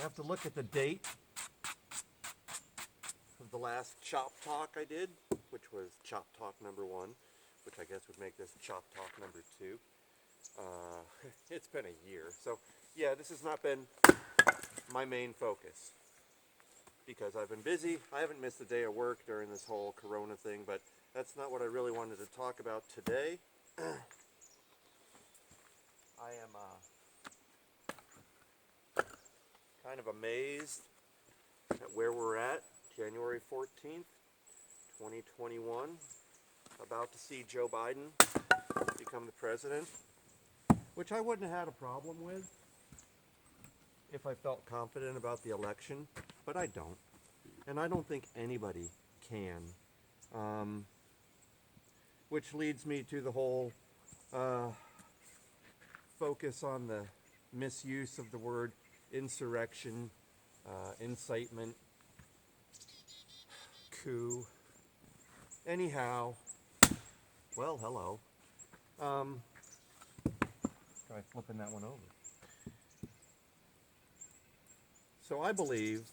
You have to look at the date of the last Chop Talk I did, which was Chop Talk number 1, which I guess would make this Chop Talk number 2. It's been a year, so yeah, this has not been my main focus because I've been busy. I haven't missed a day of work during this whole Corona thing, but that's not what I really wanted to talk about today. I am kind of amazed at where we're at, January 14th, 2021, about to see Joe Biden become the president, which I wouldn't have had a problem with if I felt confident about the election, but I don't. And I don't think anybody can. Which leads me to the whole focus on the misuse of the word insurrection, incitement, coup. Anyhow, well, hello. Try flipping that one over. So I believe,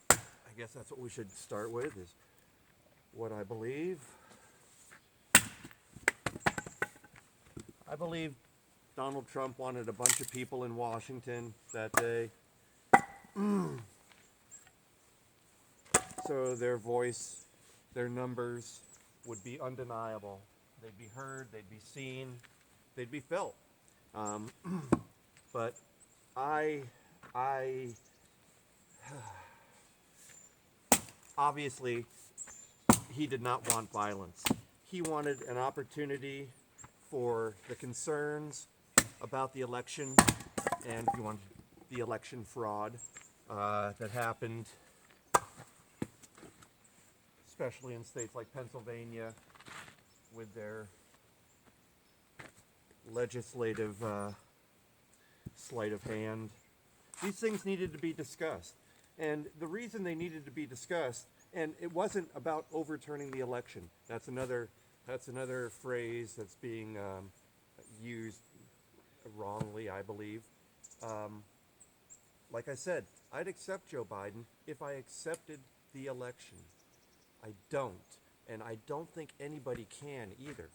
I guess that's what we should start with, is what I believe. I believe Donald Trump wanted a bunch of people in Washington that day. So their voice, their numbers would be undeniable. They'd be heard, they'd be seen, they'd be felt. But I obviously, he did not want violence. He wanted an opportunity for the concerns about the election, and he wanted the election fraud that happened, especially in states like Pennsylvania, with their legislative sleight of hand. These things needed to be discussed. And the reason they needed to be discussed, and it wasn't about overturning the election. That's another phrase that's being used wrongly, I believe. Like I said, I'd accept Joe Biden if I accepted the election. I don't. And I don't think anybody can either.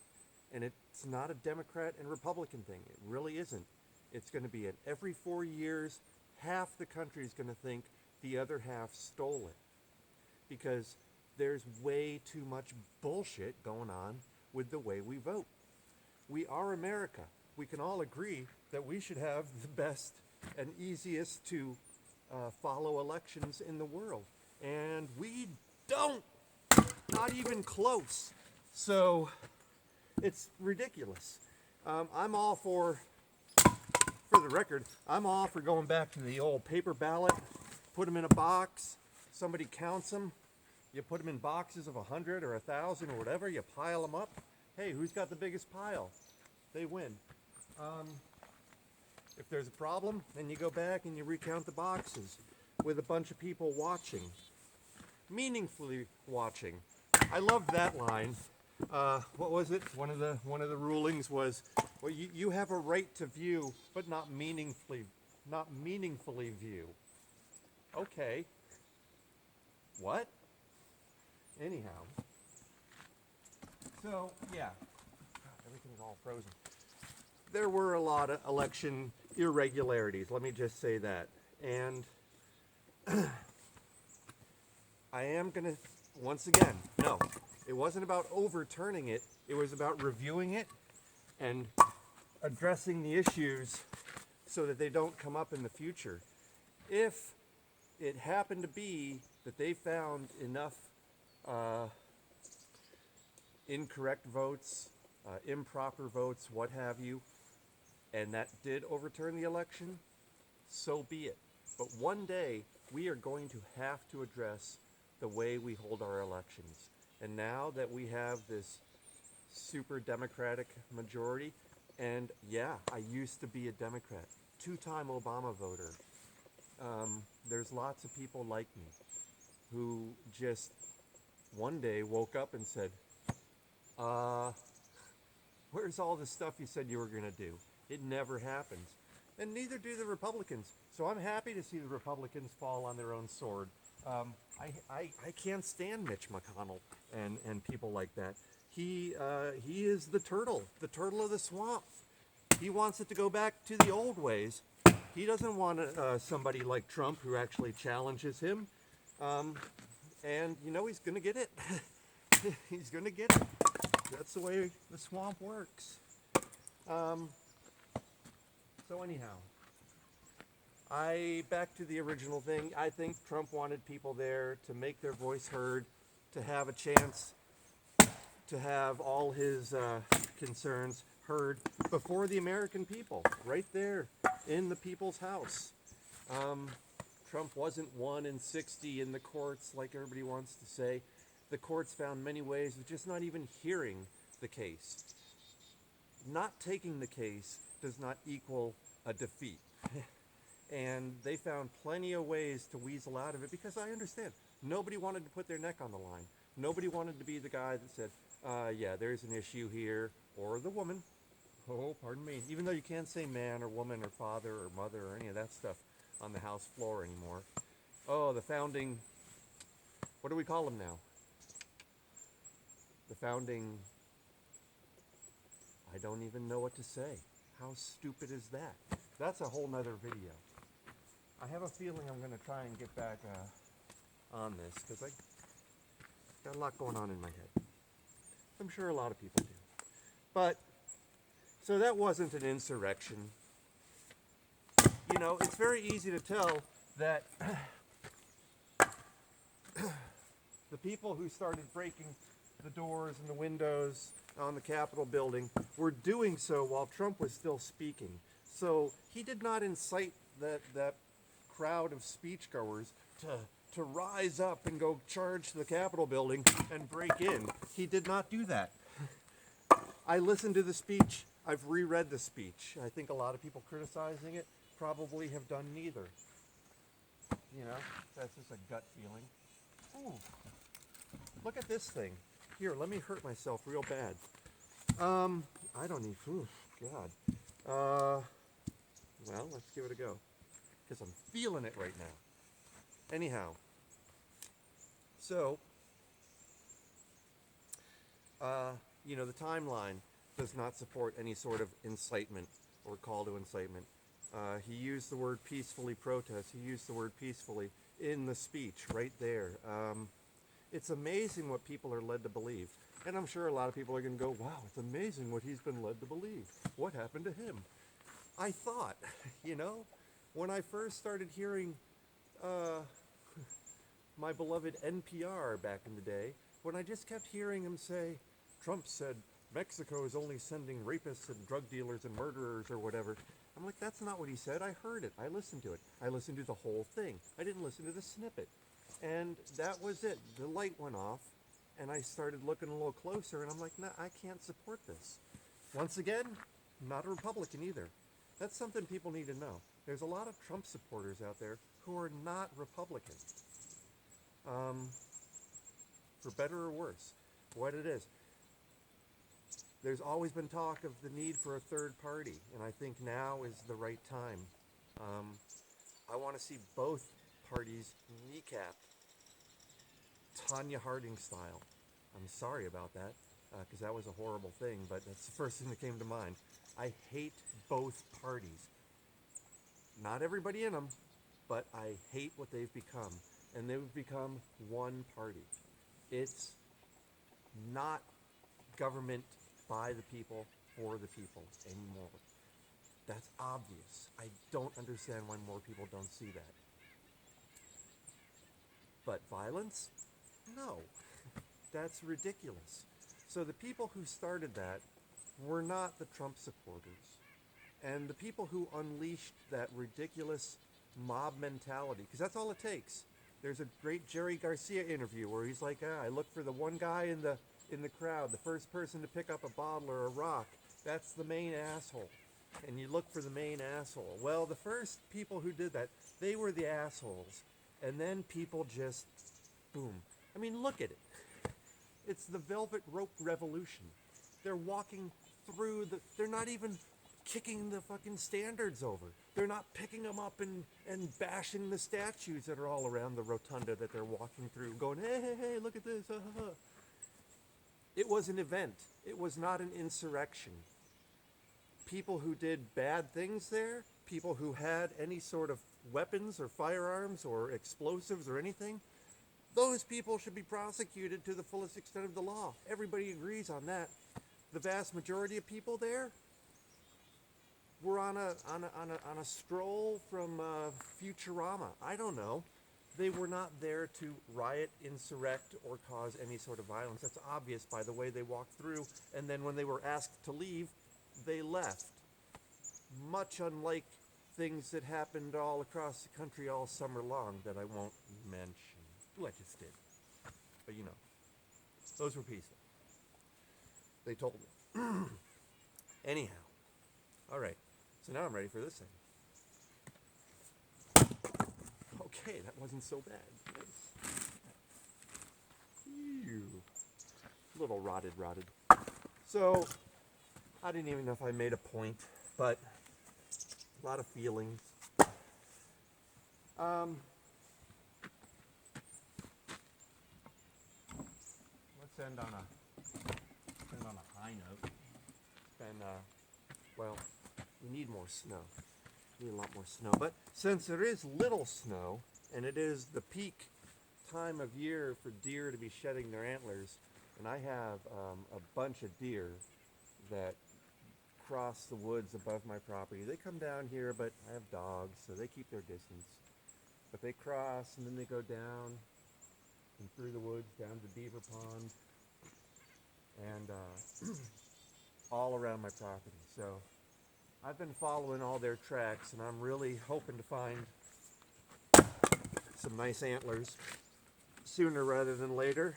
And it's not a Democrat and Republican thing. It really isn't. It's going to be every 4 years, half the country is going to think the other half stole it. Because there's way too much bullshit going on with the way we vote. We are America. We can all agree that we should have the best and easiest to follow elections in the world. And we don't. Not even close. So it's ridiculous. I'm all for the record, I'm all for going back to the old paper ballot, put them in a box, somebody counts them, you put them in boxes of 100 or 1,000 or whatever, you pile them up. Hey, who's got the biggest pile? They win. If there's a problem, then you go back and you recount the boxes with a bunch of people watching, meaningfully watching. I loved that line. What was it? One of the rulings was, well, you have a right to view, but not meaningfully view. Okay. What? Anyhow. So yeah, everything's all frozen. There were a lot of election irregularities. Let me just say that, and I am gonna once again, no. It wasn't about overturning it. It was about reviewing it and addressing the issues so that they don't come up in the future. If it happened to be that they found enough incorrect votes, improper votes, what have you, and that did overturn the election, so be it. But one day, we are going to have to address the way we hold our elections. And now that we have this super Democratic majority, and yeah, I used to be a Democrat, 2-time Obama voter. There's lots of people like me who just one day woke up and said, where's all the stuff you said you were going to do? It never happens. and neither do the Republicans. So I'm happy to see the Republicans fall on their own sword. I can't stand Mitch McConnell and people like that. He is the turtle of the swamp. He wants it to go back to the old ways. He doesn't want somebody like Trump who actually challenges him. And you know he's going to get it. He's going to get it. That's the way the swamp works. So anyhow, back to the original thing. I think Trump wanted people there to make their voice heard, to have a chance to have all his concerns heard before the American people, right there in the people's house. Trump wasn't 1 in 60 in the courts like everybody wants to say. The courts found many ways of just not even hearing the case. Not taking the case does not equal a defeat. And they found plenty of ways to weasel out of it, because I understand. Nobody wanted to put their neck on the line. Nobody wanted to be the guy that said, yeah, there's an issue here, or the woman. Oh, pardon me. Even though you can't say man or woman or father or mother or any of that stuff on the House floor anymore. Oh, the founding, what do we call them now? The founding, I don't even know what to say. How stupid is that? That's a whole nother video. I have a feeling I'm going to try and get back on this, because I got a lot going on in my head. I'm sure a lot of people do. But, so that wasn't an insurrection. You know, it's very easy to tell that the people who started breaking the doors and the windows on the Capitol building were doing so while Trump was still speaking. So he did not incite that crowd of speechgoers to rise up and go charge the Capitol building and break in. He did not do that. I listened to the speech. I've reread the speech. I think a lot of people criticizing it probably have done neither. You know, that's just a gut feeling. Ooh, look at this thing. Here, let me hurt myself real bad. I don't need food. God. Well, let's give it a go, because I'm feeling it right now. Anyhow, so, you know, the timeline does not support any sort of incitement or call to incitement. He used the word peacefully protest. He used the word peacefully in the speech right there. It's amazing what people are led to believe. And I'm sure a lot of people are going to go, wow, it's amazing what he's been led to believe. What happened to him? I thought, you know, when I first started hearing my beloved NPR back in the day, when I just kept hearing him say, Trump said Mexico is only sending rapists and drug dealers and murderers or whatever. I'm like, that's not what he said. I heard it. I listened to it. I listened to the whole thing. I didn't listen to the snippet. And that was it. The light went off, and I started looking a little closer, and I'm like, no, I can't support this. Once again, not a Republican either. That's something people need to know. There's a lot of Trump supporters out there who are not Republican. For better or worse, what it is. There's always been talk of the need for a third party, and I think now is the right time. I want to see both parties kneecap Tanya Harding style. I'm sorry about that, because that was a horrible thing, but that's the first thing that came to mind. I hate both parties. Not everybody in them, but I hate what they've become. And they've become one party. It's not government by the people, for the people anymore. That's obvious. I don't understand why more people don't see that. But violence? No. That's ridiculous. So the people who started that were not the Trump supporters. And the people who unleashed that ridiculous mob mentality, because that's all it takes. There's a great Jerry Garcia interview where he's like, I look for the one guy in the crowd, the first person to pick up a bottle or a rock. That's the main asshole. And you look for the main asshole. Well, the first people who did that, they were the assholes. And then people just, boom. I mean, look at it. It's the velvet rope revolution. They're walking through they're not even kicking the fucking standards over. They're not picking them up and bashing the statues that are all around the rotunda that they're walking through, going, hey, hey, hey, look at this. It was an event. It was not an insurrection. People who did bad things there, people who had any sort of weapons or firearms or explosives or anything, those people should be prosecuted to the fullest extent of the law. Everybody agrees on that. The vast majority of people there were on a stroll from Futurama. I don't know. They were not there to riot, insurrect, or cause any sort of violence. That's obvious by the way they walked through. And then when they were asked to leave, they left. Much unlike things that happened all across the country all summer long that I won't mention. Ooh, I just did. But you know, those were peaceful. They told me. Anyhow. All right. So now I'm ready for this thing. Okay, that wasn't so bad. Ew. Little rotted. So, I didn't even know if I made a point, but a lot of feelings. Let's end on a high note. It's been, well, we need more snow. We need a lot more snow. But since there is little snow, and it is the peak time of year for deer to be shedding their antlers, and I have a bunch of deer that cross the woods above my property. They come down here, but I have dogs, so they keep their distance. But they cross, and then they go down and through the woods, down to Beaver Pond, and all around my property. So I've been following all their tracks, and I'm really hoping to find some nice antlers sooner rather than later.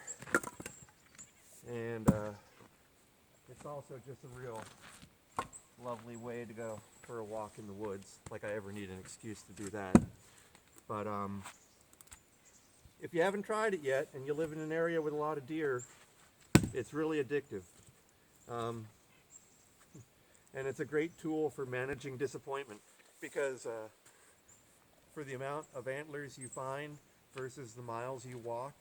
And it's also just a real lovely way to go for a walk in the woods, like I ever need an excuse to do that. But if you haven't tried it yet and you live in an area with a lot of deer, it's really addictive. And it's a great tool for managing disappointment, because for the amount of antlers you find versus the miles you walk,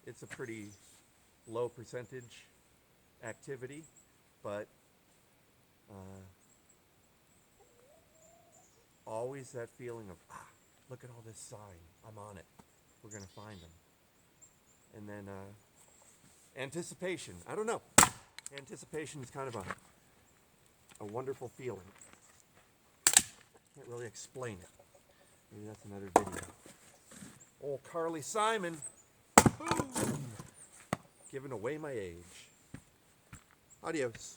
it's a pretty low percentage activity, but always that feeling of, look at all this sign, I'm on it, we're going to find them. And then anticipation, I don't know. Anticipation is kind of a wonderful feeling. Can't really explain it. Maybe that's another video. Old Carly Simon, boom, giving away my age. Adios.